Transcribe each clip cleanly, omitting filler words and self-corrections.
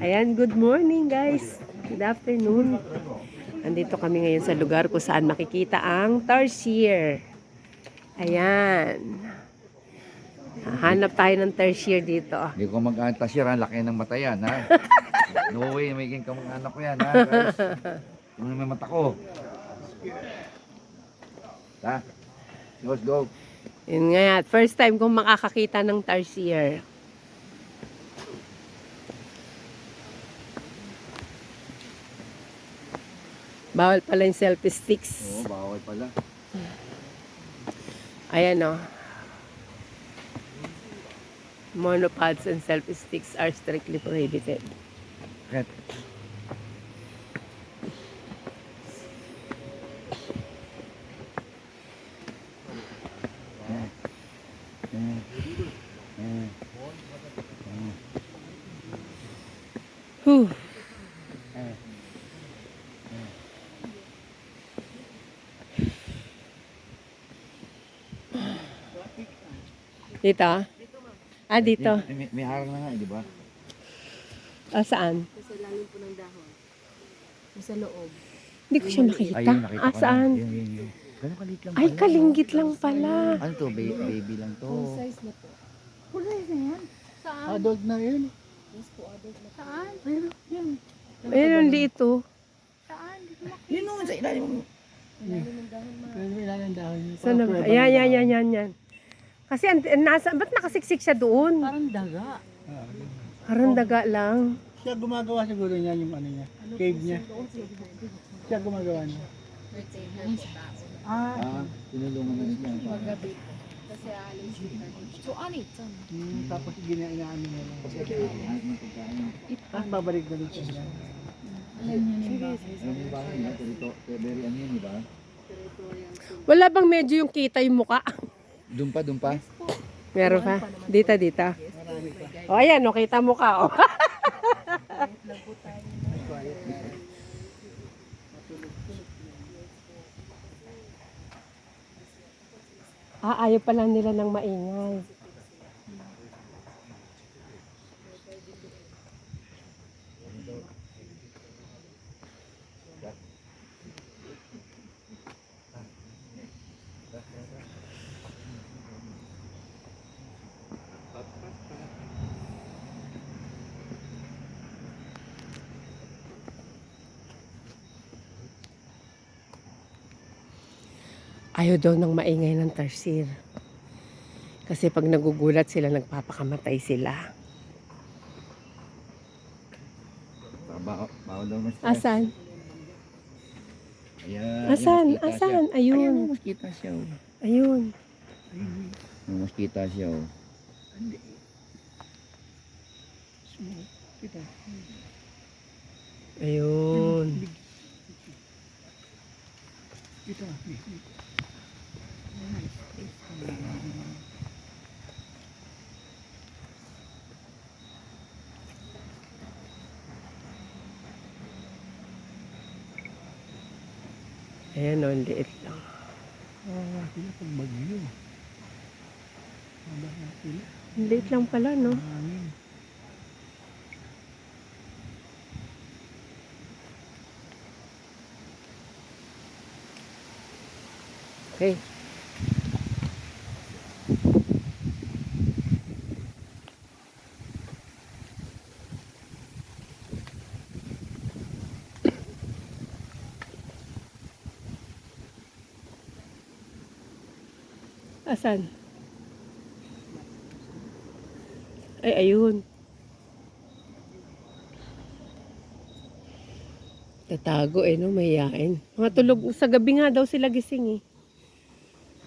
Ayan, good morning guys. Good afternoon. Andito kami ngayon sa lugar kung saan makikita ang tarsier. Ayan. Hanap tayo ng tarsier dito. Hindi ko mag-antas yan, laki ng mata yan, ha? No way, may kamag-anak ko yan, ha, guys? Ano may mata ko? Ha? Let's go. Yun nga, first time kong makakakita ng tarsier. Bawal pala yung selfie sticks. Oo, bawal pala. Ayan o. Monopods and selfie sticks are strictly prohibited. Ket. Whew. Dito? Ah, dito. May harang na nga, di ba? Ah, saan? Sa lalim po ng dahon. Sa loob. Hindi ko siya makita. Ayun, nakita Ah, ko na. saan? Yun. Ganun kalit lang Ay, pala. kalinggit lang pala. Ano to? Baby lang to. Full size na po. Full size na yan? Saan? Adult na yun. Yes po, adult na. Saan? Yan. Ayun, ang liit oh. Saan? Di ko makita. Yun naman sa ilalim. Lalim ng dahon ma. Pero may ilang dahon. Saan na ba? Yan. Kasi nasa, ba't nakasiksik siya doon? Parang daga. Parang daga lang. Siya gumagawa siguro niya yung ano niya. Cave niya. Siya gumagawa niya. Ah, tinulungan na siya. Magabi. Kasi alam siya. So, anit? Saan? Tapos inaano niya lang. Tapos babalik na rin siya. Ano yung bahay niya? Very ano yun, di ba? Wala bang medyo yung kita yung muka? Dumpa. Meron pa? Dita. O, ayan, o, kita muka, o. Ayaw pala nila ng maingay. Ayaw daw ng maingay ng tarsier. Kasi pag nagugulat sila, nagpapakamatay sila. Bawal daw mas. Asan? Ayan. Asan? Ayun. May mosquito siya. Oh. Ayun. May mosquito siya. Oh. Ayun. Ito. Ayan o, liit lang. Sila pag bagyo. Mabasa sila. Liit lang pala, no? Hangin. Okay. Asan? Ay, ayun. Tatago no? Mahihain. Mga tulog, sa gabi nga daw sila gising eh.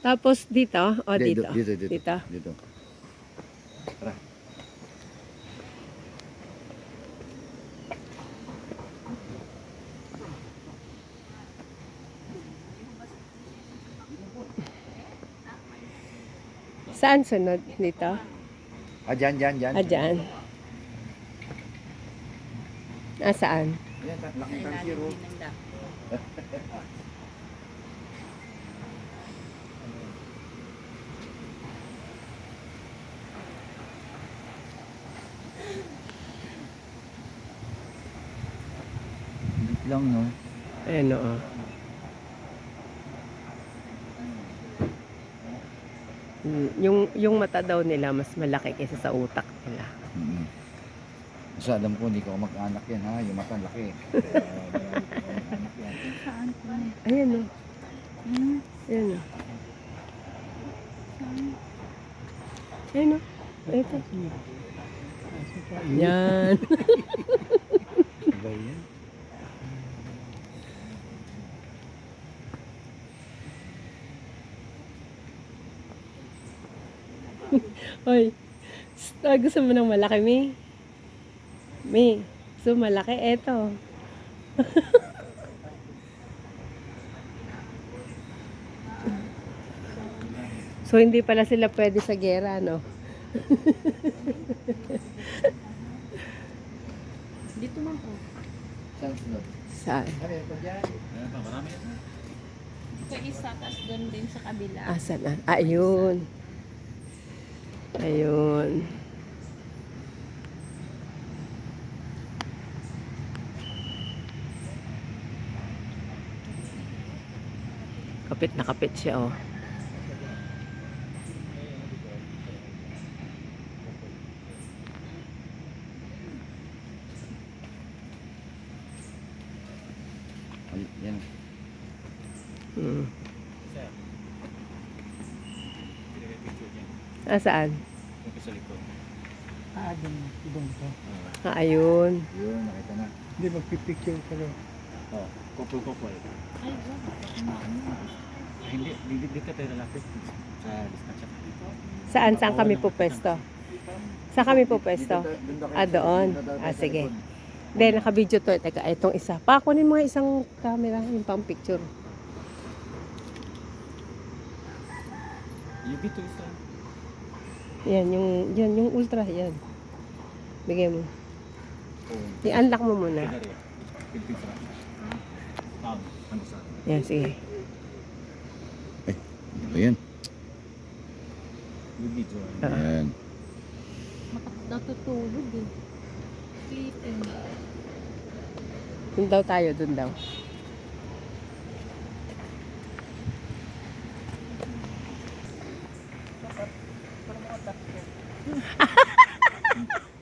Tapos dito, dito. Dito. Tara. Saan sunod? Dito? Dyan. Dyan. Saan? Ayan, laking tarsier. Oh. lang, no? Ayan oo. Yung mata daw nila mas malaki kaysa sa utak nila. Mm. Kasi alam ko, hindi ko mag-anak yan, ha? Yung mata laki. Anak yan. Saan po? Ayan o. Hmm? Ayan o. Saan? Ayan o. Ito. Kaso pa, Yan. Iba yan. Hoy. Gusto mo ng malaki, May? May. Gusto mo malaki? Eto. So, hindi pala sila pwede sa gera, no? Dito man po. Saan sunod? Saan? Ano yan pa dyan? Sa isa, tas doon din sa kabila. Asan na? Ayun. Ayun. Kapit na kapit siya, oh. Ay, yan. Hmm. Ah, saan? doon ko. Ah, ayun. Yun, nakita na. Hindi, magpipicture ka daw. Oh, couple. Ay, wag. Kumain. Hindi, hindi ka tayo lalapit sa distansya. Saan? Saan kami po pwesto? Saan kami po pwesto? Ah, doon. Ah, sige. Hindi, naka-video to. Teka, itong isa. Pakunin mo nga isang camera, yung pang picture. You get to isa. Yan, yung ultra, yan. Bigay mo. I-unlock mo muna. Philippines sa ano sa? Yan, sige. Ayan. You get to. Ayan. Natutulog eh. Sleeping. Dun daw tayo, dun daw.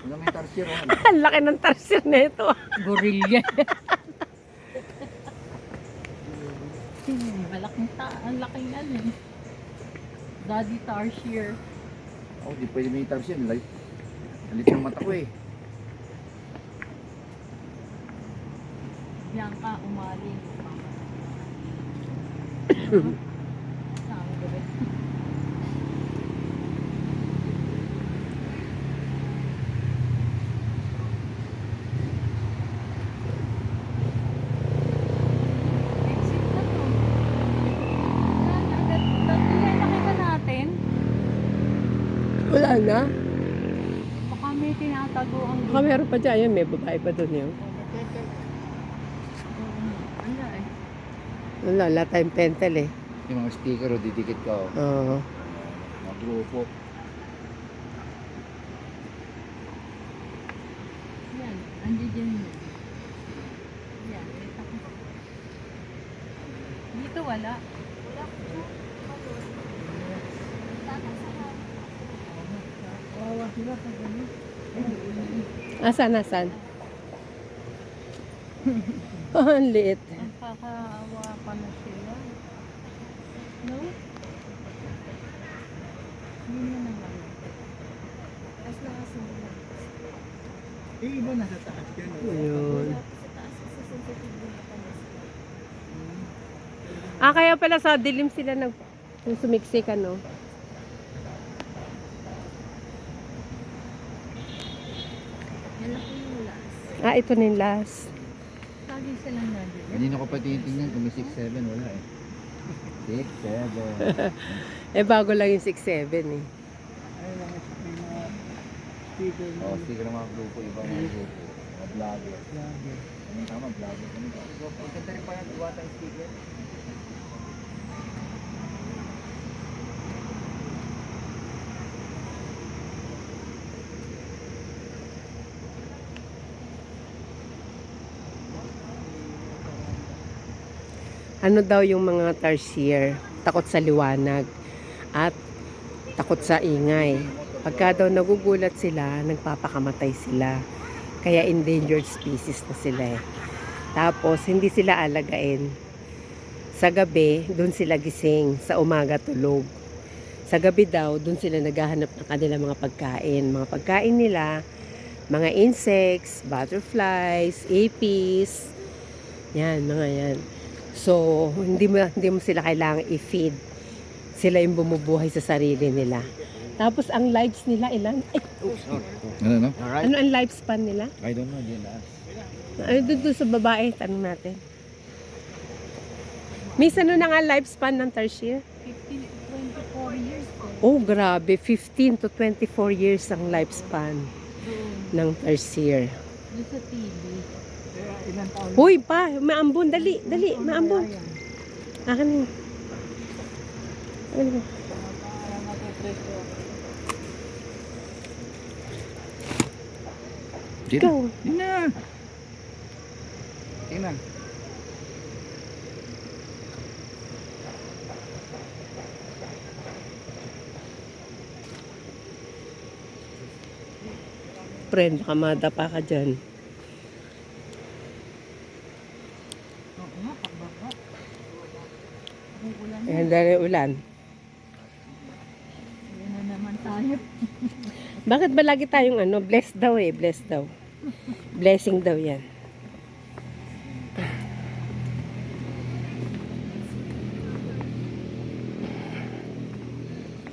Ano may tarsier, oh. Ang laki ng tarsier na ito. Gorilla. Ang laking ano eh. Daddy Tarsier. Oh, di pwede may tarsier. Halit ng mata ko, eh. Bianca Umaling. Saan gabi? Exit na to. Yan, nakita natin. Wala na. Baka may tinatago ang Baka meron pa dyan. Yan, may babae pa dun yun. Wala eh. Wala, wala tayong pentel eh. Yung mga sticker, oh, didikit ka, oh. Oo. Mga grupo. Yan, andiyan yun. Yan, kita ko. Dito wala. Wala. Kawawa sila pag ano. Asan, asan? Oh, ang liit. Ang kakaawa pa na sila. No? Hindi na naman. Tapos nakasimula. Eh, iba nasa taas yan. Ayun. Sa taas sa sensitive na panas. Ah, kaya pala sa dilim sila sumiksik, ano? Yan ako yung last. Ah, ito na yung last. Lagi silang nandun. Kanina ko pa tinitingnan kung may 6'7", wala, eh. 6'7". Eh, bago lang yung 6'7" eh. Ay, may mga speaker na. Oh, sticker ng mga grupo, ibang mga grupo. Mga vlogger. Lagi. Anong tama, vlogger? Ano ba? Ang ganda rin pa yan, iwata yung sticker. Ano daw yung mga tarsier? Takot sa liwanag at takot sa ingay. Pagka daw nagugulat sila, nagpapakamatay sila. Kaya endangered species na sila eh. Tapos, hindi sila alagain. Sa gabi, doon sila gising. Sa umaga, tulog. Sa gabi daw, doon sila naghahanap ng kanilang mga pagkain. Mga pagkain nila, mga insects, butterflies, apis. Yan, mga yan. So, hindi mo sila kailangang i-feed. Sila yung bumubuhay sa sarili nila. Tapos, ang lives nila, ilan? Ay, Ano, no? Alright. ano ang lifespan nila? I don't know, Jane. Ano doon sa babae? Tanong natin. Miss, ano na nga lifespan ng tarsier? 15 to 24 years po. Oh, grabe. 15 to 24 years ang lifespan ng tarsier. Doon sa TV. Kaya ilang taon Hoy pa, maambon. Dali, dali, maambon. Akin yun. Ano ba? Ikaw. Yun na. Yun na. Friend, baka madapa ka dyan. Ayan, dahil ulan. Ayan na naman tayo. Bakit ba lagi tayong blessed daw eh, blessed daw. Blessing daw yan.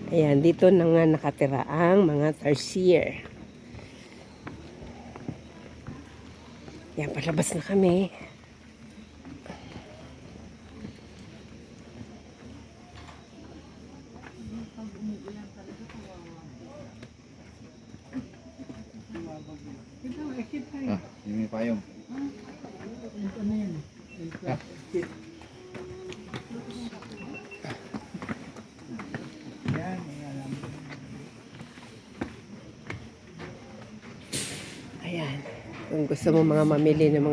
Ayan, dito na nga nakatira ang mga tarsier. Yan, palabas na kami. Ah, yun may payong. ano yun? Yan, ayan. Ayan. Kung gusto mo mga mamili ng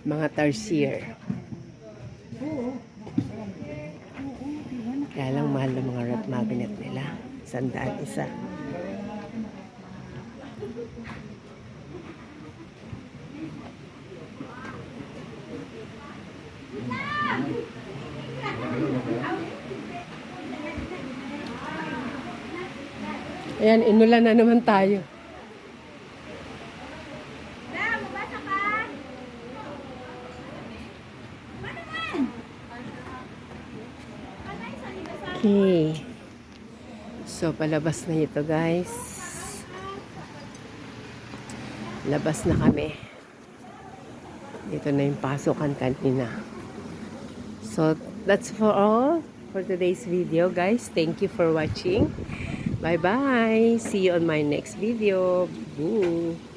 mga tarsier. Kaya lang mahal ng mga rod magnet nila. 100 isa. Ayan, inulan na naman tayo. Okay. So, palabas na ito, guys. Labas na kami. Dito na yung pasukan kanina. So, that's for all for today's video, guys. Thank you for watching. Bye-bye. See you on my next video. Boo!